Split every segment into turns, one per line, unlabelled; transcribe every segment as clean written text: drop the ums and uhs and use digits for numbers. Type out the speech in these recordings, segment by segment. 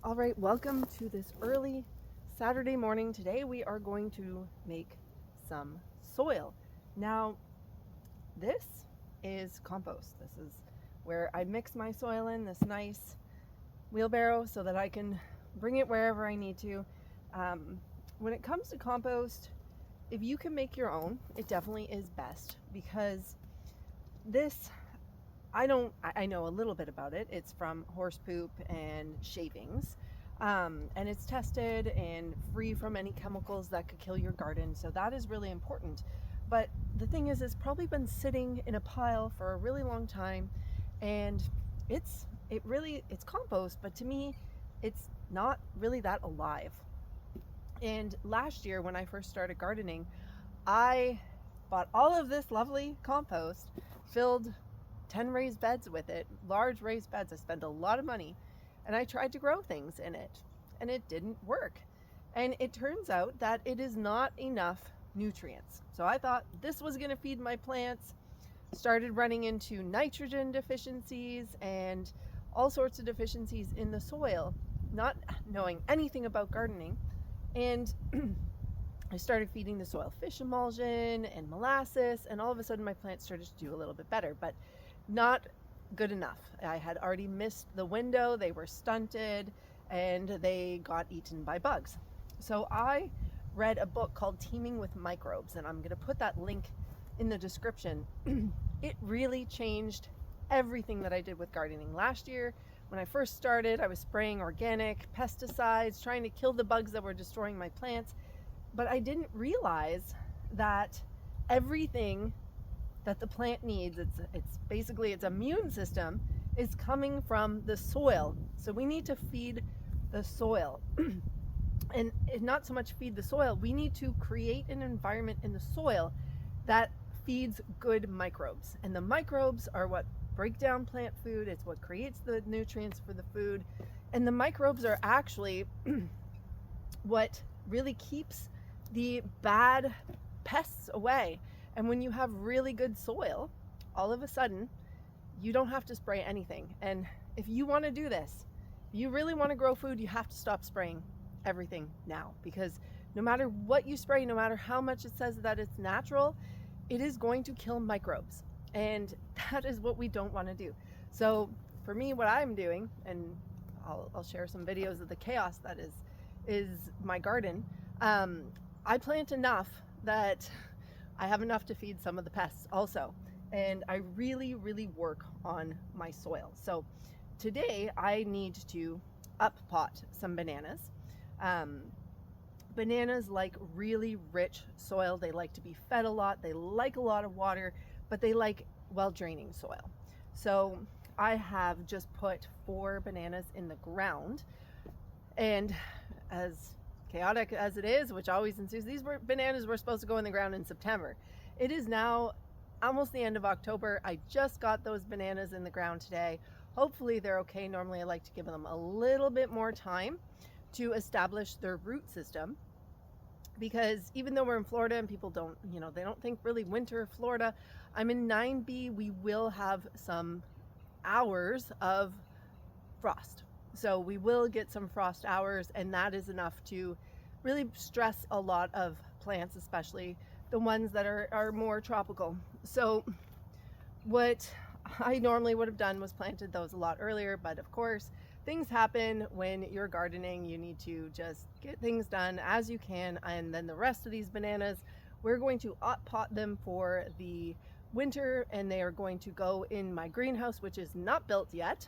All right, welcome to this early Saturday morning. Today we are going to make some soil. Now, this is compost. This is where I mix my soil in this nice wheelbarrow so that I can bring it wherever I need to. When it comes to compost, if you can make your own, it definitely is best because this I know a little bit about it. It's from horse poop and shavings. And it's tested and free from any chemicals that could kill your garden. So that is really important. But the thing is, it's probably been sitting in a pile for a really long time, and it's compost, but to me, it's not really that alive. And last year, when I first started gardening, I bought all of this lovely compost, filled 10 raised beds with it, large raised beds. I spent a lot of money, and I tried to grow things in it, and it didn't work. And it turns out that it is not enough nutrients. So I thought this was going to feed my plants, started running into nitrogen deficiencies and all sorts of deficiencies in the soil, not knowing anything about gardening. And I started feeding the soil fish emulsion and molasses, and all of a sudden my plants started to do a little bit better, but not good enough. I had already missed the window, they were stunted, and they got eaten by bugs. So I read a book called Teaming with Microbes, and I'm going to put that link in the description. It really changed everything that I did with gardening. Last year, when I first started, I was spraying organic pesticides, trying to kill the bugs that were destroying my plants, but I didn't realize that everything that the plant needs, it's basically its immune system, is coming from the soil. So we need to feed the soil. And not so much feed the soil, we need to create an environment in the soil that feeds good microbes. And the microbes are what break down plant food, it's what creates the nutrients for the food. And the microbes are actually what really keeps the bad pests away. And when you have really good soil, all of a sudden, you don't have to spray anything. And if you want to do this, if you really want to grow food, you have to stop spraying everything now, because no matter what you spray, no matter how much it says that it's natural, it is going to kill microbes. And that is what we don't want to do. So for me, what I'm doing, and I'll share some videos of the chaos that is my garden. I plant enough that I have enough to feed some of the pests also. And I really, really work on my soil. So today I need to up pot some bananas. Bananas like really rich soil. They like to be fed a lot. They like a lot of water, but they like well-draining soil. So I have just put 4 bananas in the ground, and as chaotic as it is, which always ensues, bananas were supposed to go in the ground in September. It is now almost the end of October. I just got those bananas in the ground today. Hopefully they're okay. Normally I like to give them a little bit more time to establish their root system, because even though we're in Florida and people don't, they don't think really winter Florida, I'm in 9B, we will have some hours of frost. So we will get some frost hours, and that is enough to really stress a lot of plants, especially the ones that are more tropical. So what I normally would have done was planted those a lot earlier, but of course things happen when you're gardening. You need to just get things done as you can. And then the rest of these bananas, we're going to pot them for the winter, and they are going to go in my greenhouse, which is not built yet.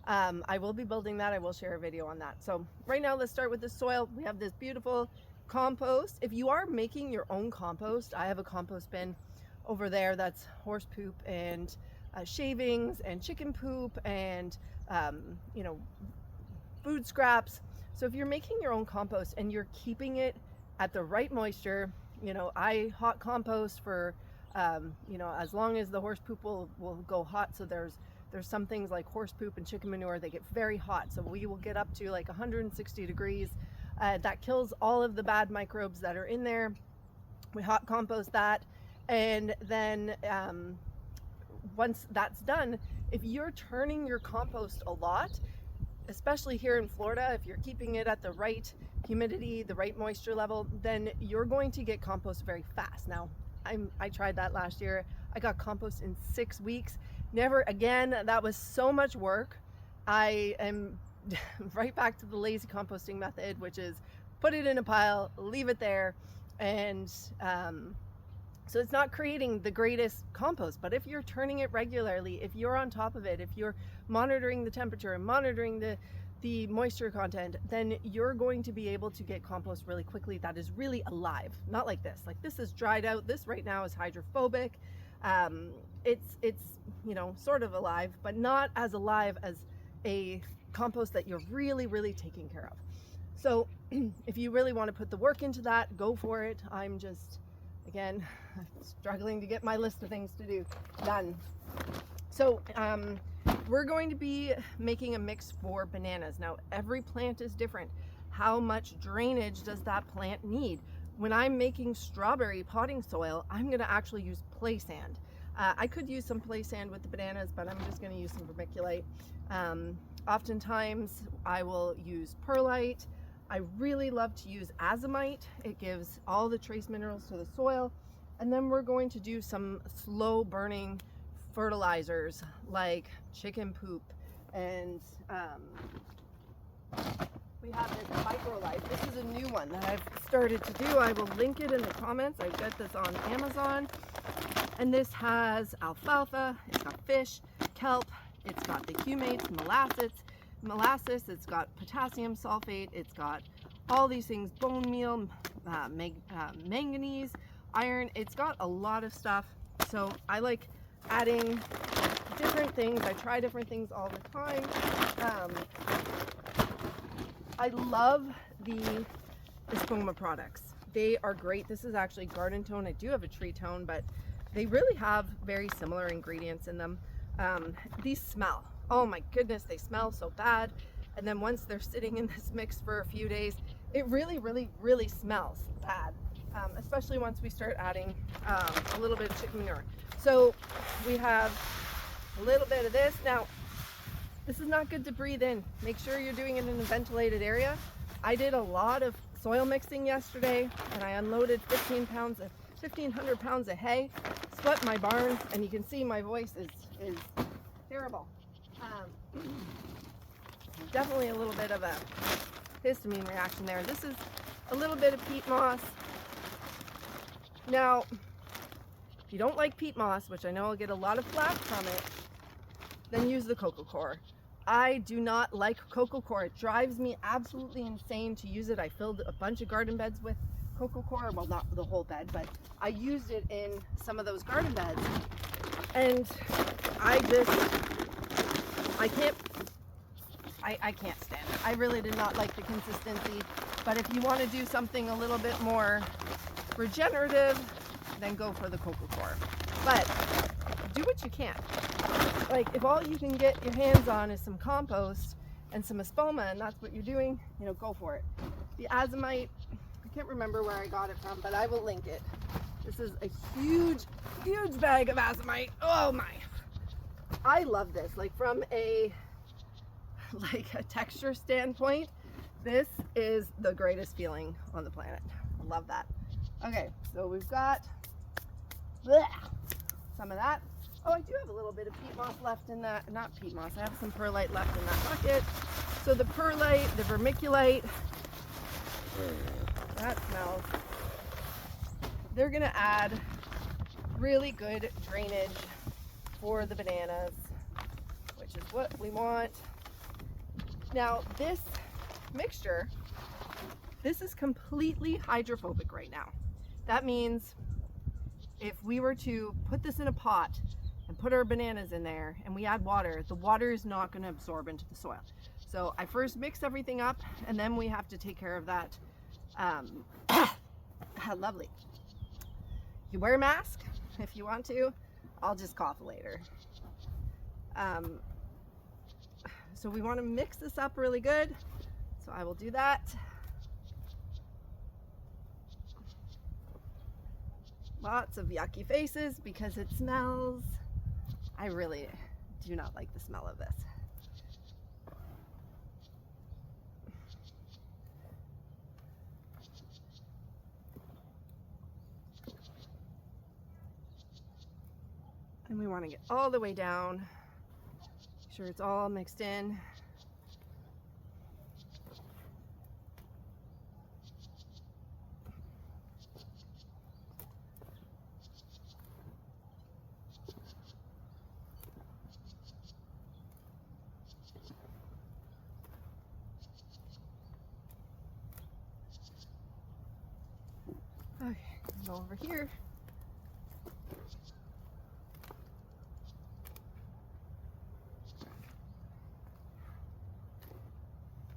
I will be building that. I will share a video on that. So right now, let's start with the soil. We have this beautiful compost. If you are making your own compost, I have a compost bin over there that's horse poop and shavings and chicken poop and food scraps. So if you're making your own compost and you're keeping it at the right moisture, I hot compost for as long as the horse poop will go hot. So there's some things like horse poop and chicken manure, they get very hot. So we will get up to like 160 degrees. That kills all of the bad microbes that are in there. We hot compost that. And then once that's done, if you're turning your compost a lot, especially here in Florida, if you're keeping it at the right humidity, the right moisture level, then you're going to get compost very fast. Now, I tried that last year. I got compost in 6 weeks. Never again. That was so much work. I am right back to the lazy composting method, which is put it in a pile, leave it there, and so it's not creating the greatest compost. But if you're turning it regularly, if you're on top of it, if you're monitoring the temperature and monitoring the moisture content, then you're going to be able to get compost really quickly that is really alive. Not like this. Like this is dried out. This right now is hydrophobic. It's you know, sort of alive, but not as alive as a compost that you're really taking care of. So if you really want to put the work into that, go for it. I'm just, again, struggling to get my list of things to do done. So we're going to be making a mix for bananas. Now, every plant is different. How much drainage does that plant need? When I'm making strawberry potting soil, I'm going to actually use play sand. I could use some play sand with the bananas, but I'm just going to use some vermiculite. Oftentimes I will use perlite. I really love to use azomite. It gives all the trace minerals to the soil. And then we're going to do some slow burning fertilizers like chicken poop, and we have this Microlife. This is a new one that I've started to do. I will link it in the comments. I got this on Amazon, and this has alfalfa, it's got fish, kelp, it's got the humates, molasses, it's got potassium sulfate, it's got all these things, bone meal, manganese, iron. It's got a lot of stuff. So I like adding different things. I try different things all the time. I love the Espoma products. They are great. This is actually garden tone. I do have a tree tone, but they really have very similar ingredients in them. These smell, oh my goodness, they smell so bad. And then once they're sitting in this mix for a few days, it really smells bad. Especially once we start adding a little bit of chicken manure. So we have a little bit of this. Now, this is not good to breathe in. Make sure you're doing it in a ventilated area. I did a lot of soil mixing yesterday, and I unloaded 1,500 pounds of hay, swept my barn, and you can see my voice is terrible. Definitely a little bit of a histamine reaction there. This is a little bit of peat moss. Now, if you don't like peat moss, which I know I'll get a lot of flack from it, then use the coco coir. I do not like coco coir. It drives me absolutely insane to use it. I filled a bunch of garden beds with coco coir. Well, not the whole bed, but I used it in some of those garden beds. And I can't stand it. I really did not like the consistency. But if you want to do something a little bit more regenerative, then go for the coco coir. But do what you can. Like, if all you can get your hands on is some compost and some Espoma, and that's what you're doing, you know, go for it. The azomite, I can't remember where I got it from, but I will link it. This is a huge bag of azomite. Oh my, I love this. Like, from a texture standpoint, this is the greatest feeling on the planet. I love that. Okay, so we've got some of that. Oh, I do have a little bit of peat moss left in that. Not peat moss, I have some perlite left in that bucket. So the perlite, the vermiculite, that smells. They're gonna add really good drainage for the bananas, which is what we want. Now, this mixture, this is completely hydrophobic right now. That means if we were to put this in a pot and put our bananas in there and we add water, the water is not going to absorb into the soil. So I first mix everything up, and then we have to take care of that. Lovely. You wear a mask if you want to. I'll just cough later. So we want to mix this up really good. So I will do that. Lots of yucky faces because it smells. I really do not like the smell of this. And we want to get all the way down. Make sure it's all mixed in. Okay, go over here.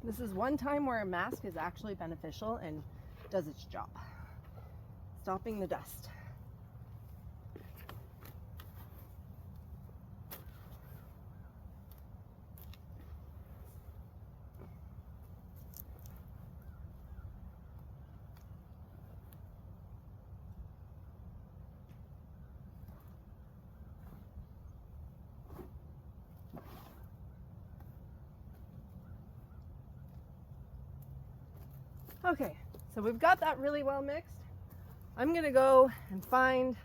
This is one time where a mask is actually beneficial and does its job, stopping the dust. Okay, so we've got that really well mixed. I'm gonna go and find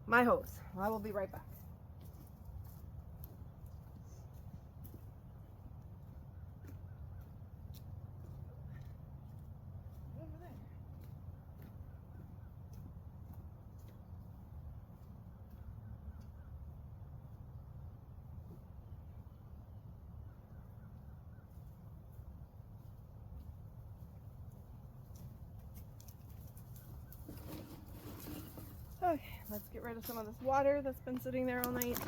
my hose. I will be right back. Over there. Okay, let's get rid of some of this water that's been sitting there all night.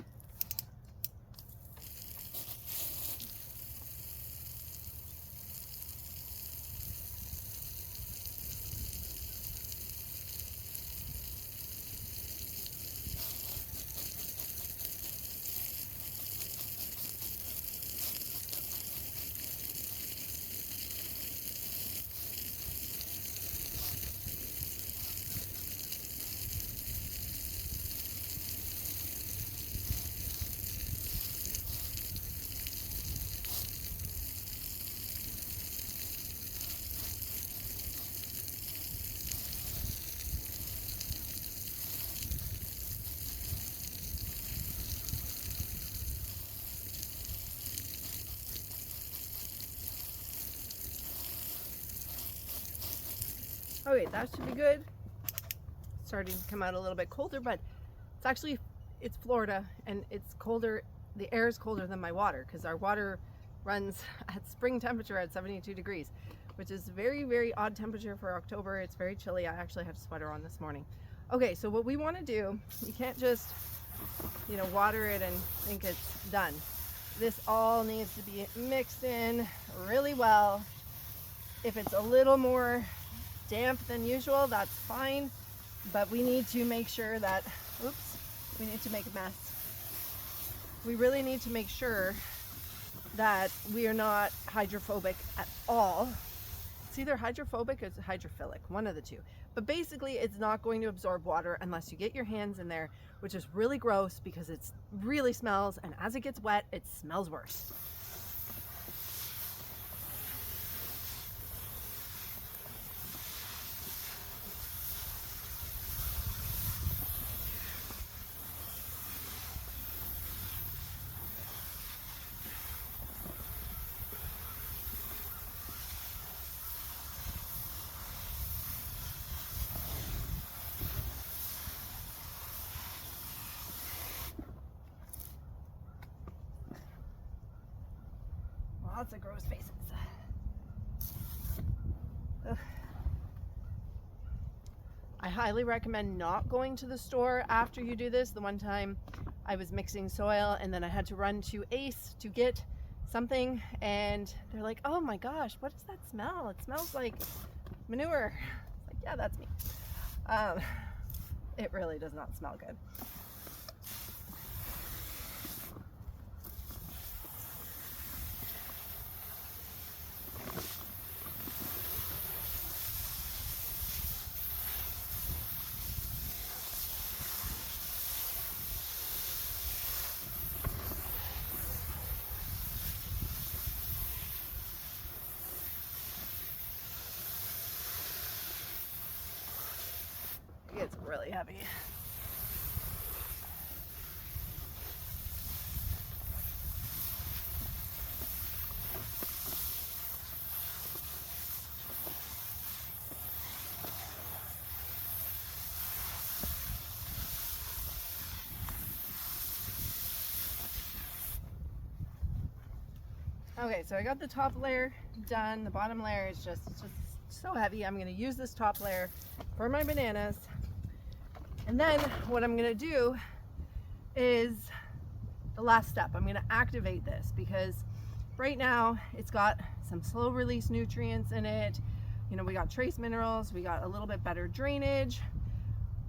Okay, that should be good. Starting to come out a little bit colder, but it's Florida and it's colder. The air is colder than my water because our water runs at spring temperature at 72 degrees, which is very, very odd temperature for October. It's very chilly. I actually had a sweater on this morning. Okay, so what we want to do, you can't just, water it and think it's done. This all needs to be mixed in really well. If it's a little more damp than usual, that's fine, but we need to make sure that, we need to make a mess. We really need to make sure that we are not hydrophobic at all. It's either hydrophobic or it's hydrophilic, one of the two. But basically it's not going to absorb water unless you get your hands in there, which is really gross because it really smells, and as it gets wet, it smells worse. Lots of gross faces. Ugh. I highly recommend not going to the store after you do this. The one time I was mixing soil and then I had to run to Ace to get something and they're like, oh my gosh, what does that smell? It smells like manure. It's like, yeah, that's me. It really does not smell good. It's really heavy. Okay, so I got the top layer done. The bottom layer is just so heavy. I'm going to use this top layer for my bananas. And then what I'm going to do is the last step. I'm going to activate this because right now it's got some slow release nutrients in it. You know, we got trace minerals, we got a little bit better drainage.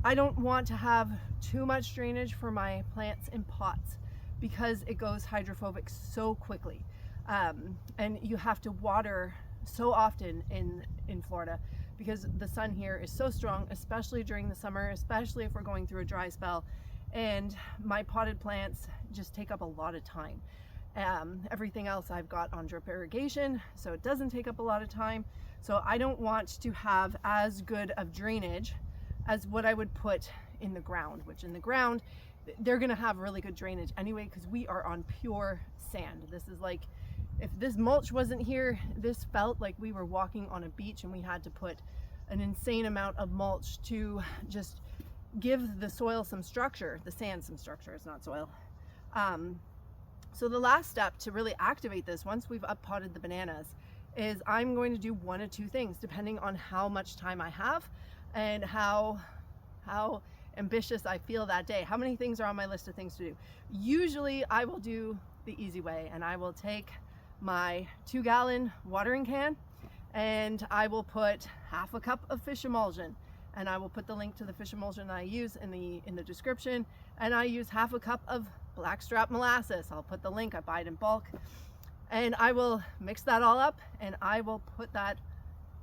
I don't want to have too much drainage for my plants in pots because it goes hydrophobic so quickly. And you have to water so often in Florida because the sun here is so strong, especially during the summer, especially if we're going through a dry spell. And my potted plants just take up a lot of time. Everything else I've got on drip irrigation, so it doesn't take up a lot of time. So I don't want to have as good of drainage as what I would put in the ground, which in the ground, they're gonna have really good drainage anyway, because we are on pure sand. This is like, if this mulch wasn't here, this felt like we were walking on a beach and we had to put an insane amount of mulch to just give the soil some structure, the sand some structure, it's not soil. So the last step to really activate this, once we've up potted the bananas, is I'm going to do one of two things depending on how much time I have and how ambitious I feel that day, how many things are on my list of things to do. Usually I will do the easy way and I will take my 2-gallon watering can and I will put half a cup of fish emulsion, and I will put the link to the fish emulsion I use in the description. And I use half a cup of blackstrap molasses. I'll put the link, I buy it in bulk. And I will mix that all up and I will put that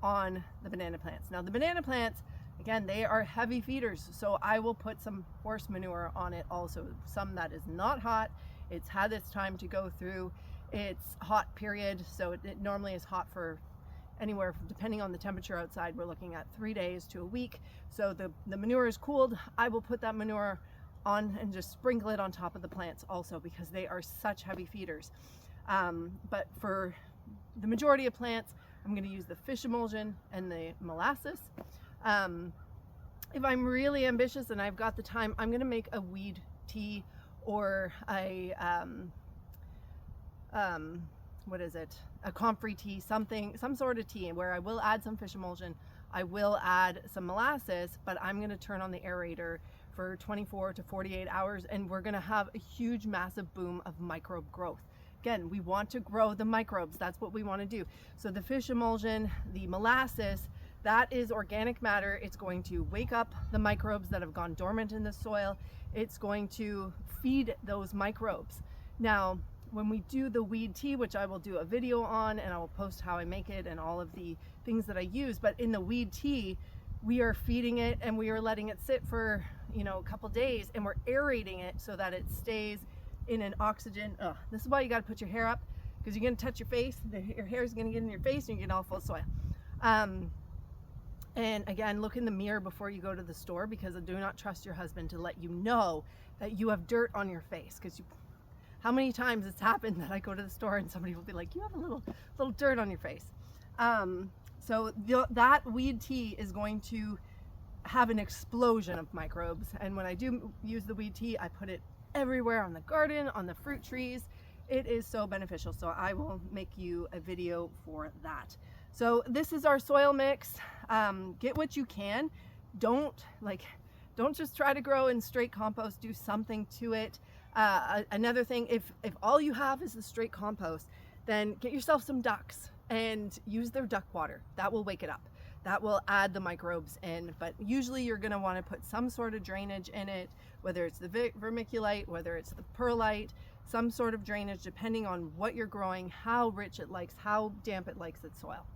on the banana plants. Now the banana plants, again, they are heavy feeders, so I will put some horse manure on it also, some that is not hot. It's had its time to go through its hot period, so it normally is hot for anywhere, depending on the temperature outside, we're looking at 3 days to a week. So the manure is cooled. I will put that manure on and just sprinkle it on top of the plants also, because they are such heavy feeders. But for the majority of plants, I'm going to use the fish emulsion and the molasses. If I'm really ambitious and I've got the time, I'm going to make a weed tea or a what is it, a comfrey tea, some sort of tea where I will add some fish emulsion, I will add some molasses, but I'm going to turn on the aerator for 24 to 48 hours and we're going to have a huge massive boom of microbe growth. Again, we want to grow the microbes, that's what we want to do. So the fish emulsion, the molasses, that is organic matter. It's going to wake up the microbes that have gone dormant in the soil. It's going to feed those microbes. Now, when we do the weed tea, which I will do a video on and I will post how I make it and all of the things that I use, but in the weed tea, we are feeding it and we are letting it sit for, you know, a couple days, and we're aerating it so that it stays in an oxygen. This is why you got to put your hair up, because you're going to touch your face, your hair is going to get in your face and you get all full of soil. And again, look in the mirror before you go to the store, because I do not trust your husband to let you know that you have dirt on your face. Because how many times it's happened that I go to the store and somebody will be like, you have a little dirt on your face. So that weed tea is going to have an explosion of microbes. And when I do use the weed tea, I put it everywhere on the garden, on the fruit trees. It is so beneficial. So I will make you a video for that. So this is our soil mix. Get what you can. Don't just try to grow in straight compost. Do something to it. Another thing, if all you have is the straight compost, then get yourself some ducks and use their duck water. That will wake it up. That will add the microbes in, but usually you're going to want to put some sort of drainage in it, whether it's the vermiculite, whether it's the perlite, some sort of drainage depending on what you're growing, how rich it likes, how damp it likes its soil.